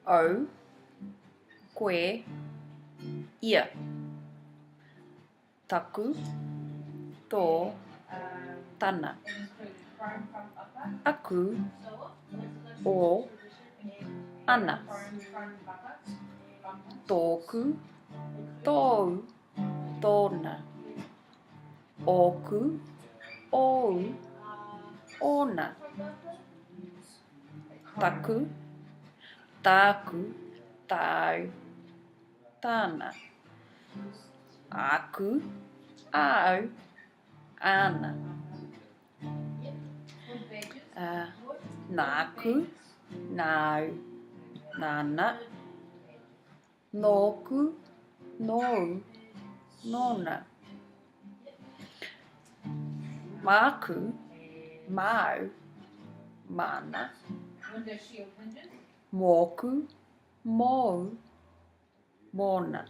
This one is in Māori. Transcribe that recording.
au, koe, ia. Taku, tō, tana. Aku, o, ana. Tōku, tōu, tōna. Oku, ou, ōna. Taku, tāku, tāu, tāna. Aku, au, ana. Nāku, nāu, nāna. Nōku, nōu, nōna. Māku, māu, māna. Mōku, mōu, mōna.